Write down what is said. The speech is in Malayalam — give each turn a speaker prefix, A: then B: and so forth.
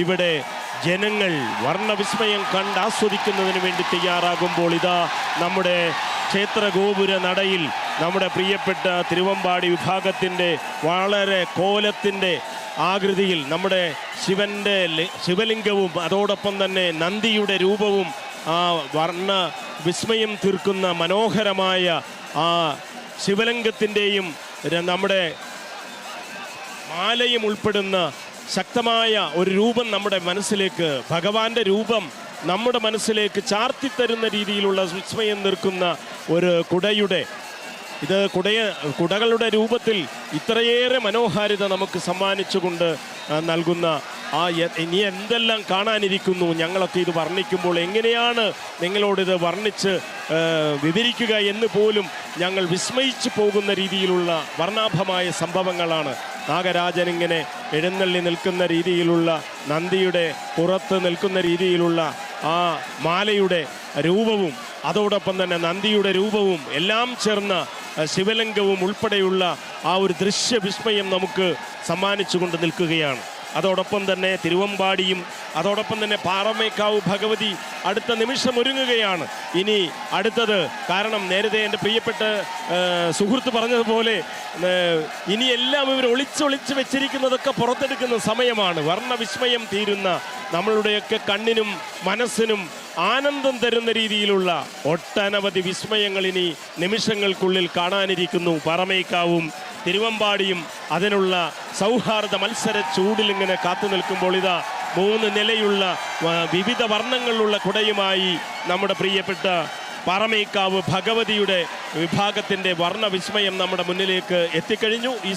A: ഇവിടെ ജനങ്ങൾ വർണ്ണവിസ്മയം കണ്ടാസ്വദിക്കുന്നതിന് വേണ്ടി തയ്യാറാകുമ്പോൾ ഇതാ നമ്മുടെ ക്ഷേത്രഗോപുര നടയിൽ നമ്മുടെ പ്രിയപ്പെട്ട തിരുവമ്പാടി വിഭാഗത്തിൻ്റെ വളരെ കോലത്തിൻ്റെ ആകൃതിയിൽ നമ്മുടെ ശിവലിംഗവും അതോടൊപ്പം തന്നെ നന്ദിയുടെ രൂപവും ആ വർണ്ണ വിസ്മയം തീർക്കുന്ന മനോഹരമായ ആ ശിവലിംഗത്തിൻ്റെയും നമ്മുടെ മാലയും ഉൾപ്പെടുന്ന ശക്തമായ ഒരു രൂപം നമ്മുടെ മനസ്സിലേക്ക്, ഭഗവാന്റെ രൂപം നമ്മുടെ മനസ്സിലേക്ക് ചാർത്തിത്തരുന്ന രീതിയിലുള്ള വിസ്മയം നിൽക്കുന്ന ഒരു കുടകളുടെ രൂപത്തിൽ ഇത്രയേറെ മനോഹാരിത നമുക്ക് സമ്മാനിച്ചുകൊണ്ട് നൽകുന്ന ഇനി എന്തെല്ലാം കാണാനിരിക്കുന്നു. ഞങ്ങളൊക്കെ ഇത് വർണ്ണിക്കുമ്പോൾ എങ്ങനെയാണ് നിങ്ങളോടിത് വർണ്ണിച്ച് വിവരിക്കുക എന്ന് പോലും ഞങ്ങൾ വിസ്മയിച്ചു പോകുന്ന രീതിയിലുള്ള വർണ്ണാഭമായ സംഭവങ്ങളാണ്. നാഗരാജൻ ഇങ്ങനെ എഴുന്നള്ളി നിൽക്കുന്ന രീതിയിലുള്ള, നന്ദിയുടെ പുറത്ത് നിൽക്കുന്ന രീതിയിലുള്ള ആ മാലയുടെ രൂപവും അതോടൊപ്പം തന്നെ നന്ദിയുടെ രൂപവും എല്ലാം ചേർന്ന ശിവലിംഗവും ഉൾപ്പെടെയുള്ള ആ ഒരു ദൃശ്യവിസ്മയം നമുക്ക് സമ്മാനിച്ചുകൊണ്ട് നിൽക്കുകയാണ്. അതോടൊപ്പം തന്നെ തിരുവമ്പാടിയും അതോടൊപ്പം തന്നെ പാറമേക്കാവ് ഭഗവതി അടുത്ത നിമിഷം ഒരുങ്ങുകയാണ്. ഇനി അടുത്തത്, കാരണം നേരത്തെ എൻ്റെ പ്രിയപ്പെട്ട സുഹൃത്ത് പറഞ്ഞതുപോലെ ഇനി എല്ലാം ഇവർ ഒളിച്ചൊളിച്ച് വെച്ചിരിക്കുന്നതൊക്കെ പുറത്തെടുക്കുന്ന സമയമാണ്. വർണ്ണവിസ്മയം തീരുന്ന, നമ്മളുടെയൊക്കെ കണ്ണിനും മനസ്സിനും ആനന്ദം തരുന്ന രീതിയിലുള്ള ഒട്ടനവധി വിസ്മയങ്ങൾ ഇനി നിമിഷങ്ങൾക്കുള്ളിൽ കാണാനിരിക്കുന്നു. പാറമേക്കാവും തിരുവമ്പാടിയും അതിനുള്ള സൗഹാർദ്ദ മത്സര ചൂടിലിങ്ങനെ കാത്തു നിൽക്കുമ്പോൾ ഇതാ 3 നിലയുള്ള വിവിധ വർണ്ണങ്ങളിലുള്ള കുടയുമായി നമ്മുടെ പ്രിയപ്പെട്ട പാറമേക്കാവ് ഭഗവതിയുടെ വിഭാഗത്തിൻ്റെ വർണ്ണവിസ്മയം നമ്മുടെ മുന്നിലേക്ക് എത്തിക്കഴിഞ്ഞു. ഈ